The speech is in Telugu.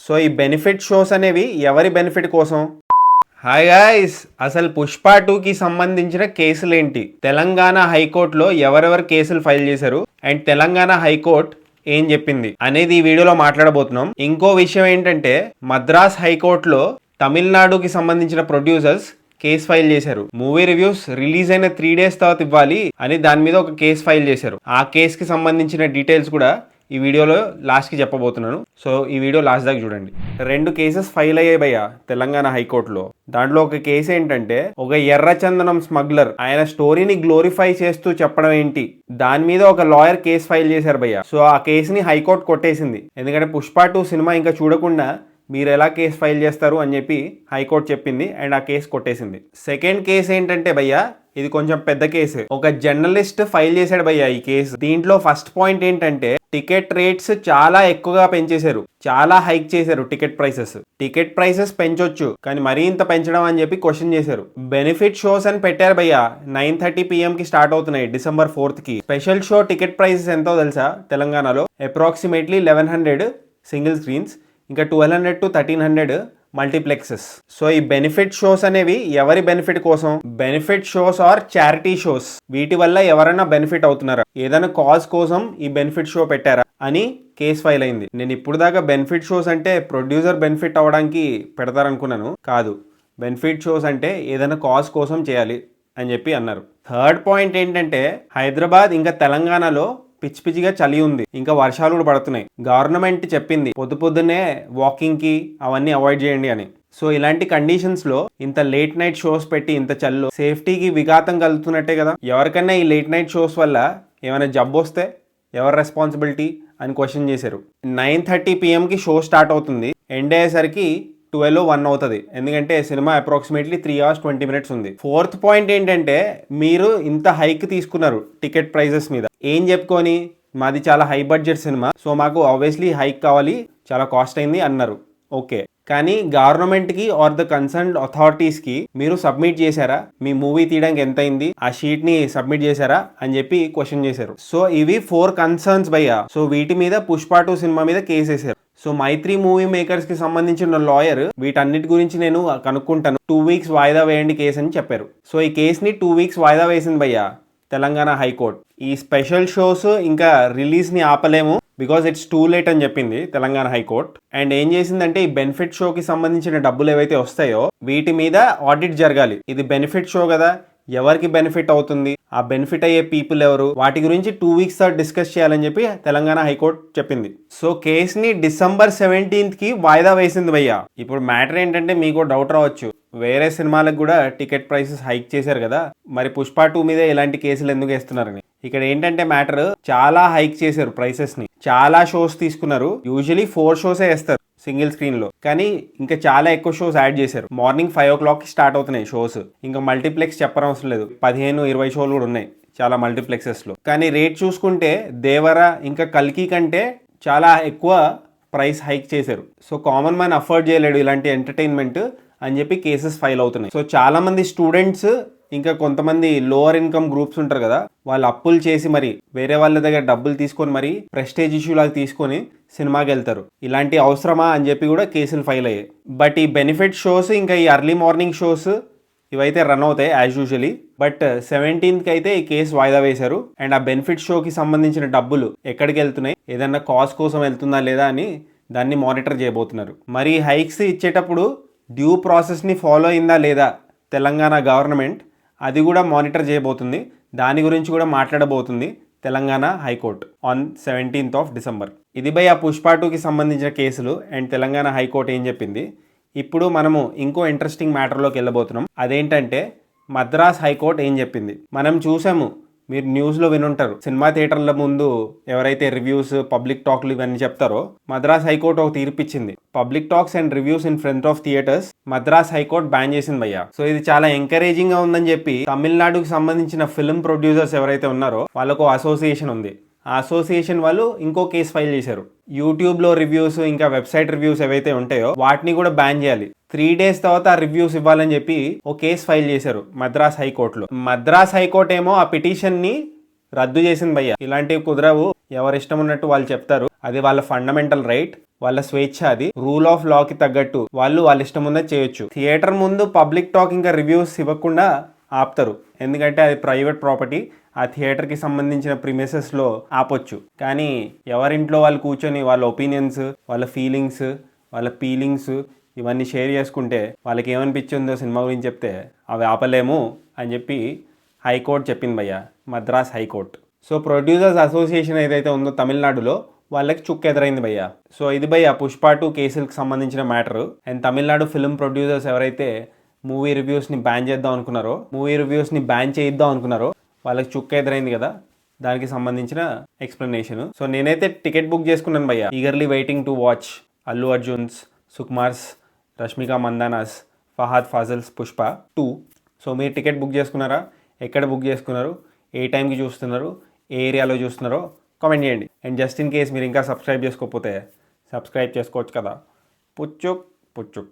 సో ఈ బెనిఫిట్ షోస్ అనేవి ఎవరి బెనిఫిట్ కోసం? హాయ్ గాయ్స్, అసలు పుష్ప 2కి సంబంధించిన కేసులు ఏంటి, తెలంగాణ హైకోర్టులో ఎవరెవరు కేసులు ఫైల్ చేశారు అండ్ తెలంగాణ హైకోర్టు ఏం చెప్పింది అనేది ఈ వీడియోలో మాట్లాడబోతున్నాం. ఇంకో విషయం ఏంటంటే మద్రాస్ హైకోర్టులో తమిళనాడుకి సంబంధించిన ప్రొడ్యూసర్స్ కేసు ఫైల్ చేశారు. మూవీ రివ్యూస్ రిలీజ్ అయిన 3 days తర్వాత ఇవ్వాలి అని దాని మీద ఒక కేసు ఫైల్ చేశారు. ఆ కేసుకి సంబంధించిన డీటెయిల్స్ కూడా ఈ వీడియోలో లాస్ట్కి చెప్పబోతున్నాను. సో ఈ వీడియో లాస్ట్ దాకా చూడండి. 2 కేసెస్ ఫైల్ అయ్యాయి భయ్య తెలంగాణ హైకోర్టులో. దాంట్లో ఒక కేసు ఏంటంటే ఒక ఎర్రచందనం స్మగ్లర్ ఆయన స్టోరీని గ్లోరిఫై చేస్తూ చెప్పడం ఏంటి, దాని మీద ఒక లాయర్ కేసు ఫైల్ చేశారు భయ్య. సో ఆ కేసుని హైకోర్టు కొట్టేసింది. ఎందుకంటే పుష్ప 2 సినిమా ఇంకా చూడకుండా మీరు ఎలా కేసు ఫైల్ చేస్తారు అని చెప్పి హైకోర్టు చెప్పింది అండ్ ఆ కేసు కొట్టేసింది. సెకండ్ కేసు ఏంటంటే భయ్య, ఇది కొంచెం పెద్ద కేసు. ఒక జర్నలిస్ట్ ఫైల్ చేశాడు భయ్య ఈ కేసు. దీంట్లో ఫస్ట్ పాయింట్ ఏంటంటే టికెట్ రేట్స్ చాలా ఎక్కువగా పెంచేశారు, చాలా హైక్ చేశారు టికెట్ ప్రైసెస్. టికెట్ ప్రైసెస్ పెంచొచ్చు కానీ మరీ ఇంత పెంచడం అని చెప్పి క్వశ్చన్ చేశారు. బెనిఫిట్ షోస్ అని పెట్టారు భయ్య. 9:30 PM కి స్టార్ట్ అవుతున్నాయి December 4th కి. స్పెషల్ షో టికెట్ ప్రైసెస్ ఎంతో తెలుసా తెలంగాణలో? అప్రాక్సిమేట్లీ 1100 సింగిల్ స్క్రీన్స్, ఇంకా 1200 to 1300 మల్టీప్లెక్సెస్. సో ఈ బెనిఫిట్ షోస్ అనేవి ఎవరి బెనిఫిట్ కోసం? Benefit shows are charity shows. వీటి వల్ల ఎవరైనా బెనిఫిట్ అవుతున్నారా, ఏదైనా కాజ్ కోసం ఈ బెనిఫిట్ షో పెట్టారా అని కేసు ఫైల్ అయింది. నేను ఇప్పుడు దాకా బెనిఫిట్ షోస్ అంటే ప్రొడ్యూసర్ బెనిఫిట్ అవ్వడానికి పెడతారనుకున్నాను. కాదు, బెనిఫిట్ షోస్ అంటే ఏదైనా కాజ్ కోసం చేయాలి అని చెప్పి అన్నారు. థర్డ్ పాయింట్ ఏంటంటే హైదరాబాద్ ఇంకా తెలంగాణలో పిచ్చి పిచ్చిగా చలి ఉంది, ఇంకా వర్షాలు కూడా పడుతున్నాయి. గవర్నమెంట్ చెప్పింది పొద్దున్నే వాకింగ్ కి అవన్నీ అవాయిడ్ చేయండి అని. సో ఇలాంటి కండిషన్స్ లో ఇంత లేట్ నైట్ షోస్ పెట్టి ఇంత చల్లో సేఫ్టీకి విఘాతం కలుగుతున్నట్టే కదా. ఎవరికైనా ఈ లేట్ నైట్ షోస్ వల్ల ఏమైనా జబ్బు వస్తే ఎవరి రెస్పాన్సిబిలిటీ అని క్వశ్చన్ చేశారు. 9:30 PM కి షో స్టార్ట్ అవుతుంది, ఎండ్ అయ్యేసరికి 12:01 అవుతుంది. ఎందుకంటే సినిమా అప్రాక్సిమేట్లీ 3 hours 20 minutes ఉంది. ఫోర్త్ పాయింట్ ఏంటంటే మీరు ఇంత హైక్ తీసుకున్నారు టికెట్ ప్రైజెస్ మీద. ఏం చెప్పుకొని మాది చాలా హై బడ్జెట్ సినిమా, సో మాకు ఆబ్వియస్లీ హైక్ కావాలి, చాలా కాస్ట్ అయింది అన్నారు. ఓకే, కానీ గవర్నమెంట్కి ఆర్ ద కన్సర్న్ అథారిటీస్కి మీరు సబ్మిట్ చేశారా, మీ మూవీ తీయడానికి ఎంత అయింది, ఆ షీట్ని సబ్మిట్ చేశారా అని చెప్పి క్వశ్చన్ చేశారు. సో ఇవి 4 కన్సర్న్స్ భయ్యా. సో వీటి మీద పుష్ప 2 సినిమా మీద కేసు వేశారు. సో మైత్రి మూవీ మేకర్స్ కి సంబంధించిన లాయర్ వీటన్నిటి గురించి నేను కనుక్కుంటాను, 2 weeks వాయిదా వేయండి కేసు అని చెప్పారు. సో ఈ కేసుని 2 weeks వాయిదా వేసింది భయ్యా తెలంగాణ హైకోర్టు. ఈ స్పెషల్ షోస్ ఇంకా రిలీజ్ ని ఆపలేము బికాజ్ ఇట్స్ టూ లేట్ అని చెప్పింది తెలంగాణ హైకోర్టు. అండ్ ఏం చేసిందంటే ఈ బెనిఫిట్ షోకి సంబంధించిన డబ్బులు ఏవైతే వస్తాయో వీటి మీద ఆడిట్ జరగాలి. ఇది బెనిఫిట్ షో కదా, ఎవరికి బెనిఫిట్ అవుతుంది, ఆ బెనిఫిట్ అయ్యే పీపుల్ ఎవరు, వాటి గురించి 2 weeks డిస్కస్ చేయాలని చెప్పి తెలంగాణ హైకోర్టు చెప్పింది. సో కేసుని December 17th కి వాయిదా వేసింది భయ్యా. ఇప్పుడు మ్యాటర్ ఏంటంటే మీకు డౌట్ రావచ్చు, వేరే సినిమాలకు కూడా టికెట్ ప్రైసెస్ హైక్ చేశారు కదా, మరి పుష్ప 2 మీద ఇలాంటి కేసులు ఎందుకు వేస్తున్నారని. ఇక్కడ ఏంటంటే మ్యాటర్ చాలా హైక్ చేశారు ప్రైసెస్ ని, చాలా షోస్ తీసుకున్నారు. యూజువలీ 4 shows వేస్తారు సింగిల్ స్క్రీన్ లో, కానీ ఇంకా చాలా ఎక్కువ షోస్ యాడ్ చేశారు. మార్నింగ్ 5 o'clock కి స్టార్ట్ అవుతున్నాయి షోస్. ఇంకా మల్టీప్లెక్స్ చెప్పనవసరం లేదు, 15-20 షోలు కూడా ఉన్నాయి చాలా మల్టీప్లెక్సెస్ లో. కానీ రేట్ చూసుకుంటే దేవర ఇంకా కల్కి కంటే చాలా ఎక్కువ ప్రైస్ హైక్ చేశారు. సో కామన్ మ్యాన్ అఫోర్డ్ చేయలేడు ఇలాంటి ఎంటర్టైన్మెంట్ అని చెప్పి కేసెస్ ఫైల్ అవుతున్నాయి. సో చాలా మంది స్టూడెంట్స్ ఇంకా కొంతమంది లోవర్ ఇన్కమ్ గ్రూప్స్ ఉంటారు కదా, వాళ్ళు అప్పులు చేసి మరి వేరే వాళ్ళ దగ్గర డబ్బులు తీసుకొని మరి ప్రెస్టేజ్ ఇష్యూ లాగా తీసుకొని సినిమాకి వెళ్తారు. ఇలాంటి అవసరమా అని చెప్పి కూడా కేసులు ఫైల్ అయ్యాయి. బట్ ఈ బెనిఫిట్ షోస్ ఇంకా ఈ ఎర్లీ మార్నింగ్ షోస్ ఇవైతే రన్ అవుతాయి యాజ్ యూజువలీ. బట్ 17th అయితే ఈ కేసు వాయిదా వేశారు. అండ్ ఆ బెనిఫిట్ షోకి సంబంధించిన డబ్బులు ఎక్కడికి వెళ్తున్నాయి, ఏదన్నా కాజ్ కోసం వెళ్తుందా లేదా అని దాన్ని మానిటర్ చేయబోతున్నారు. మరి హైక్స్ ఇచ్చేటప్పుడు డ్యూ ప్రాసెస్ని ఫాలో అయిందా లేదా తెలంగాణ గవర్నమెంట్, అది కూడా మానిటర్ చేయబోతుంది. దాని గురించి కూడా మాట్లాడబోతుంది Telangana high court on 17th December. ఇది బై ఆ పుష్ప 2కి సంబంధించిన కేసులు అండ్ తెలంగాణ హైకోర్టు ఏం చెప్పింది. ఇప్పుడు మనము ఇంకో ఇంట్రెస్టింగ్ మ్యాటర్లోకి వెళ్ళబోతున్నాం. అదేంటంటే మద్రాస్ హైకోర్టు ఏం చెప్పింది. మనం చూసాము, మీరు న్యూస్లో వినుంటారు, సినిమా థియేటర్ల ముందు ఎవరైతే రివ్యూస్ పబ్లిక్ టాక్లు ఇవన్నీ చెప్తారో మద్రాస్ హైకోర్టు ఒక తీర్పిచ్చింది. Public talks and reviews in front of theatres Madras high court ban చేసింది భయ్యా. సో ఇది చాలా ఎంకరేజింగ్ గా ఉందని చెప్పి తమిళనాడుకు సంబంధించిన ఫిల్మ్ ప్రొడ్యూసర్స్ ఎవరైతే ఉన్నారో వాళ్ళకు అసోసియేషన్ ఉంది, ఆ అసోసియేషన్ వాళ్ళు ఇంకో కేసు ఫైల్ చేశారు. యూట్యూబ్లో రివ్యూస్ ఇంకా వెబ్సైట్ రివ్యూస్ ఏవైతే ఉంటాయో వాటిని కూడా బ్యాన్ చేయాలి. 3 days తర్వాత ఆ రివ్యూస్ ఇవ్వాలని చెప్పి ఓ కేసు ఫైల్ చేశారు మద్రాస్ హైకోర్టులో. మద్రాస్ హైకోర్టు ఏమో ఆ పిటిషన్ ని రద్దు చేసింది భయ్య. ఇలాంటివి కుదరవు, ఎవరు ఇష్టం ఉన్నట్టు వాళ్ళు చెప్తారు అది వాళ్ళ ఫండమెంటల్ రైట్, వాళ్ళ స్వేచ్ఛ, అది రూల్ ఆఫ్ లాకి తగ్గట్టు వాళ్ళ ఇష్టం ఉన్నది చేయొచ్చు. థియేటర్ ముందు పబ్లిక్ టాక్ ఇంకా రివ్యూస్ ఇవ్వకుండా ఆపుతారు, ఎందుకంటే అది ప్రైవేట్ ప్రాపర్టీ. ఆ థియేటర్కి సంబంధించిన ప్రిమిసెస్లో ఆపొచ్చు. కానీ ఎవరింట్లో వాళ్ళు కూర్చొని వాళ్ళ ఒపీనియన్స్, వాళ్ళ ఫీలింగ్స్, వాళ్ళ ఫీలింగ్స్ ఇవన్నీ షేర్ చేసుకుంటే వాళ్ళకి ఏమనిపించిందో సినిమా గురించి చెప్తే అవి ఆపలేము అని చెప్పి హైకోర్టు చెప్పింది భయ్య, Madras high court. So producers association ఏదైతే ఉందో తమిళనాడులో, వాళ్ళకి చుక్క ఎదురైంది భయ్య. సో ఇది భయ్య పుష్ప 2 కేసులకు సంబంధించిన matter. And Tamil Nadu film producers ఎవరైతే మూవీ రివ్యూస్ని బ్యాన్ చేద్దాం అనుకున్నారో, మూవీ రివ్యూస్ని బ్యాన్ చేయిద్దాం అనుకున్నారో, వాళ్ళకి చుక్క ఎదురైంది కదా, దానికి సంబంధించిన ఎక్స్ప్లెనేషన్. సో నేనైతే టికెట్ బుక్ చేసుకున్నాను భయ్య, eagerly waiting to watch Allu Arjun's, Sukumar's, Rashmika Mandanna's, Fahadh Faasil's Pushpa 2. So మీరు టికెట్ బుక్ చేసుకున్నారా? ఎక్కడ బుక్ చేసుకున్నారు? ఏ టైంకి చూస్తున్నారు? ఏ ఏరియాలో చూస్తున్నారో కామెంట్ చేయండి. అండ్ జస్ట్ ఇన్ కేస్ మీరు ఇంకా సబ్స్క్రైబ్ చేసుకోకపోతే సబ్స్క్రైబ్ చేసుకోవచ్చు కదా. పుచ్చుక్ పుచ్చుక్.